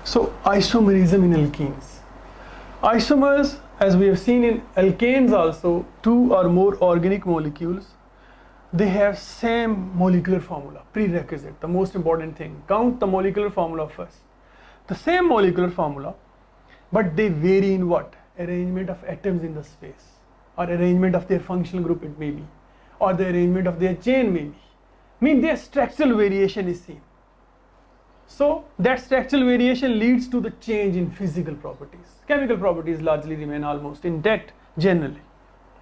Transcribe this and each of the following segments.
So isomerism in alkenes. Isomers, as we have seen in alkanes also, two or more organic molecules, they have same molecular formula, prerequisite, the most important thing. Count the molecular formula first. The same molecular formula, but they vary in what? Arrangement of atoms in the space, or arrangement of their functional group it may be, or the arrangement of their chain may be. Mean their structural variation is same. So that structural variation leads to the change in physical properties. Chemical properties largely remain almost intact generally.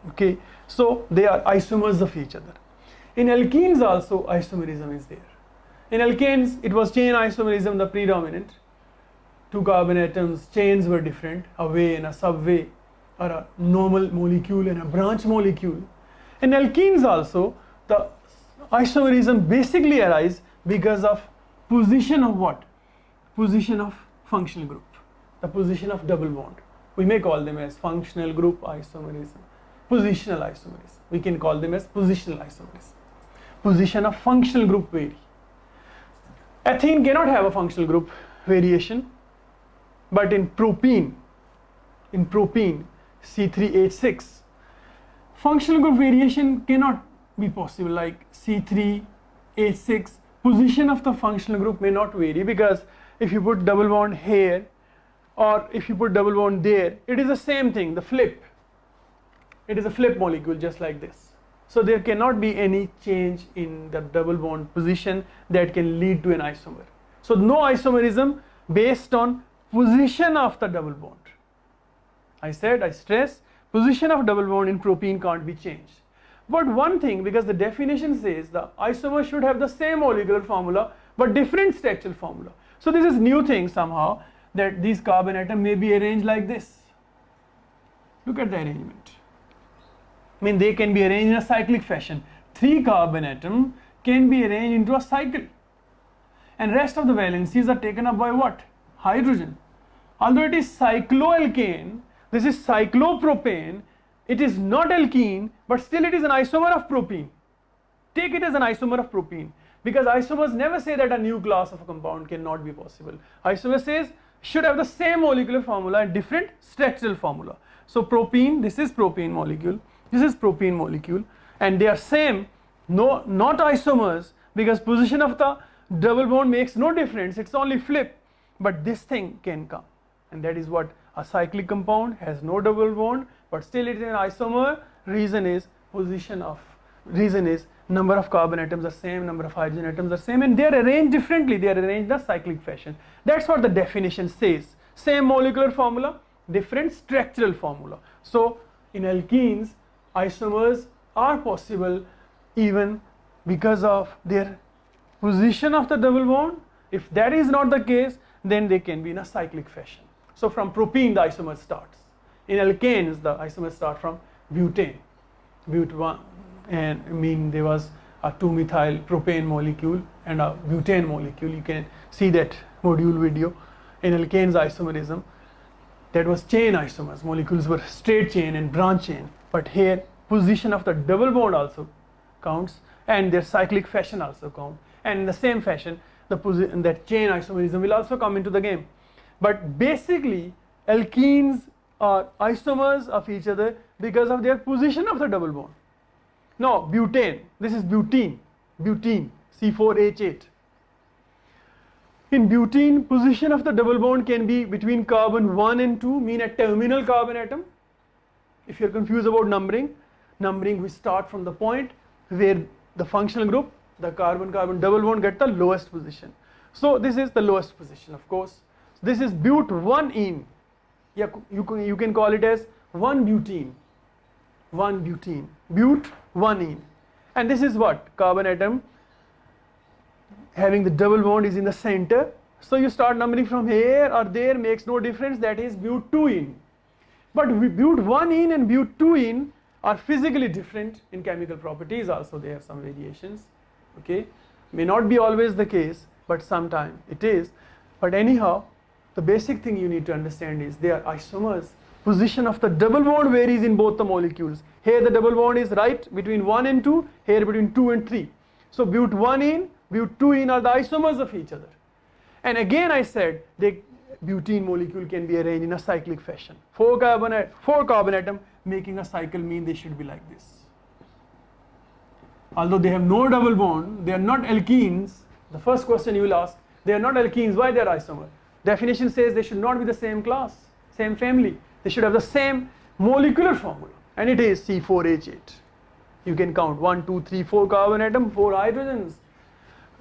Okay, so they are isomers of each other. In alkenes also isomerism is there. In alkanes it was chain isomerism the predominant. Two carbon atoms, chains were different, a way and a subway, or a normal molecule and a branch molecule. In alkenes also the isomerism basically arises because of position of what? Position of functional group, the position of double bond. We may call them as functional group isomerism, positional isomerism. We can call them as positional isomerism. Position of functional group vary. Ethene cannot have a functional group variation, but in propene C3H6, functional group variation cannot be possible. Like C3H6, position of the functional group may not vary, because if you put double bond here or if you put double bond there, it is the same thing, the flip. It is a flip molecule just like this. So there cannot be any change in the double bond position that can lead to an isomer. So no isomerism based on position of the double bond. I stress, position of double bond in propene can't be changed. But one thing, because the definition says the isomer should have the same molecular formula but different structural formula. So this is new thing somehow, that these carbon atoms may be arranged like this. Look at the arrangement. I mean, they can be arranged in a cyclic fashion. 3 carbon atom can be arranged into a cycle, and rest of the valencies are taken up by what? Hydrogen. Although it is cycloalkane, this is cyclopropane, it is not alkene, but still it is an isomer of propene. Take it as an isomer of propene, because isomers never say that a new class of a compound cannot be possible. Isomer says should have the same molecular formula and different structural formula. So propene, this is propene molecule, this is propene molecule, and they are same, no, not isomers, because position of the double bond makes no difference, it's only flip, but this thing can come, and that is what a cyclic compound has no double bond, but still it is an isomer. Reason is number of carbon atoms are same, number of hydrogen atoms are same, and they are arranged differently, they are arranged in a cyclic fashion. That's what the definition says. Same molecular formula, different structural formula. So in alkenes, isomers are possible even because of their position of the double bond. If that is not the case, then they can be in a cyclic fashion. So from propene the isomer starts. In alkanes the isomer start from butane, but1, and there was a 2-methyl propane molecule and a butane molecule. You can see that module video. In alkanes isomerism, that was chain isomers, molecules were straight chain and branch chain, but here position of the double bond also counts, and their cyclic fashion also count, and in the same fashion that chain isomerism will also come into the game. But basically alkenes are isomers of each other because of their position of the double bond. Now butane, this is butene, C4H8. In butene, position of the double bond can be between carbon 1 and 2, mean a terminal carbon atom. If you are confused about numbering, we start from the point where the functional group, the carbon-carbon double bond, get the lowest position. So this is the lowest position, of course. This is but1ene. Yeah, you can call it as 1-butene, but1ene. And this is what? Carbon atom having the double bond is in the center. So you start numbering from here or there, makes no difference, that is but2ene. But but1ene and but2ene are physically different in chemical properties also. They have some variations. Okay, may not be always the case, but sometimes it is. But anyhow, the basic thing you need to understand is they are isomers. Position of the double bond varies in both the molecules. Here the double bond is right between 1 and 2, here between 2 and 3. So but1ene, but2ene are the isomers of each other. And again I said, butene molecule can be arranged in a cyclic fashion. Four carbon atom making a cycle mean they should be like this. Although they have no double bond, they are not alkenes. The first question you will ask, they are not alkenes, why they are isomer? Definition says they should not be the same class, same family. They should have the same molecular formula, and it is C4H8. You can count 1, 2, 3, 4 carbon atom, 4 hydrogens,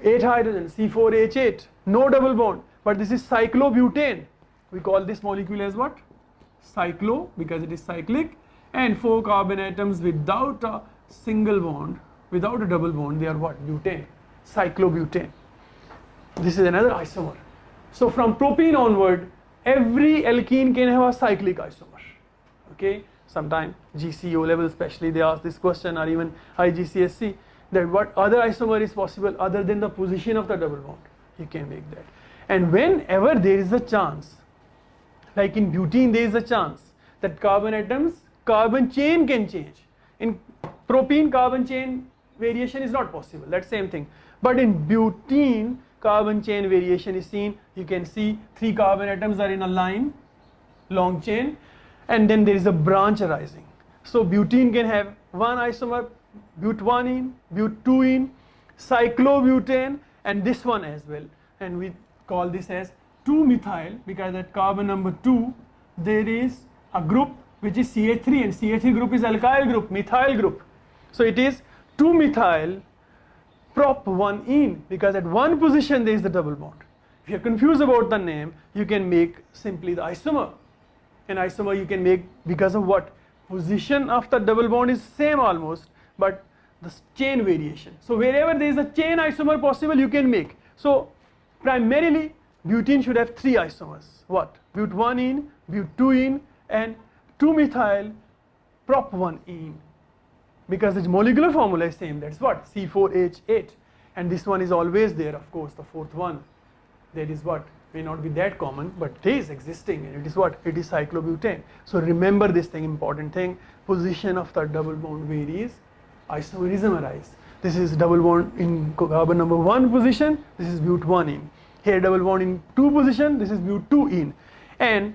8 hydrogens, C4H8, no double bond. But this is cyclobutane. We call this molecule as what? Cyclo, because it is cyclic, and 4 carbon atoms without a single bond, without a double bond, they are what? Butane, cyclobutane. This is another isomer. So from propene onward, every alkene can have a cyclic isomer. Okay, sometime GCO level especially they ask this question, or even IGCSE, that what other isomer is possible other than the position of the double bond. You can make that. And whenever there is a chance, like in butene there is a chance that carbon atoms, carbon chain can change. In propene, carbon chain variation is not possible, that's same thing. But in butene, carbon chain variation is seen. You can see 3 carbon atoms are in a line, long chain, and then there is a branch arising. So butene can have one isomer, but1ene, but2ene, cyclobutane, and this one as well. And we call this as 2-methyl, because at carbon number 2 there is a group which is CH3, and CH3 group is alkyl group, methyl group. So it is 2-methyl prop1ene, because at one position there is the double bond. If you are confused about the name, you can make simply the isomer. An isomer you can make because of what? Position of the double bond is same almost, but the chain variation. So wherever there is a chain isomer possible, you can make. So primarily butene should have 3 isomers. What? But1ene, but2ene, and 2-methyl prop1ene. Because its molecular formula is same, that's what? C4H8. And this one is always there, of course, the fourth one. That is what? May not be that common, but it is existing, and it is what? It is cyclobutane. So remember this thing, important thing, position of the double bond varies, isomerism arises. This is double bond in carbon number 1 position, this is but1ene. Here double bond in 2 position, this is but2ene. And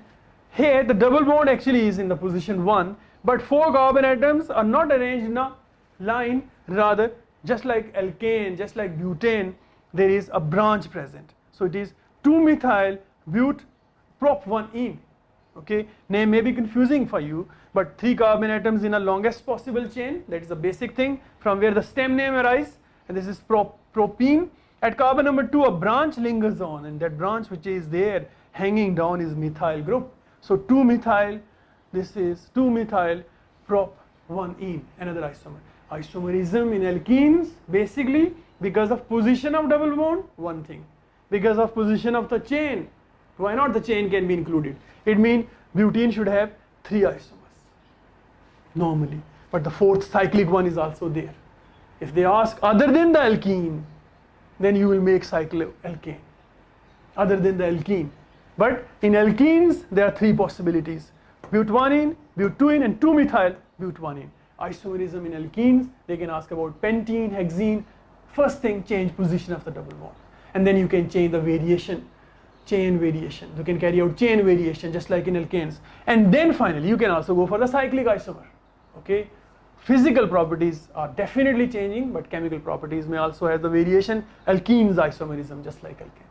here the double bond actually is in the position 1, but 4 carbon atoms are not arranged in a line, rather just like alkane, just like butane, there is a branch present. So it is 2-methyl but prop1ene. Okay, name may be confusing for you, but 3 carbon atoms in a longest possible chain, that is the basic thing from where the stem name arises, and this is propene. At carbon number 2 a branch lingers on, and that branch which is there hanging down is methyl group. So 2-methyl, this is 2-methyl prop1ene, another isomer. Isomerism in alkenes basically because of position of double bond, one thing. Because of position of the chain, why not the chain can be included? It means butene should have 3 isomers normally, but the 4th cyclic one is also there. If they ask other than the alkene, then you will make cycloalkane other than the alkene. But in alkenes there are 3 possibilities: but1ene, but2ene, and 2-methyl but1ene. Isomerism in alkenes, they can ask about pentene, hexene. First thing, change position of the double bond, and then you can change the variation, chain variation. You can carry out chain variation just like in alkanes, and then finally you can also go for the cyclic isomer. Okay, physical properties are definitely changing, but chemical properties may also have the variation. Alkenes isomerism just like alkanes.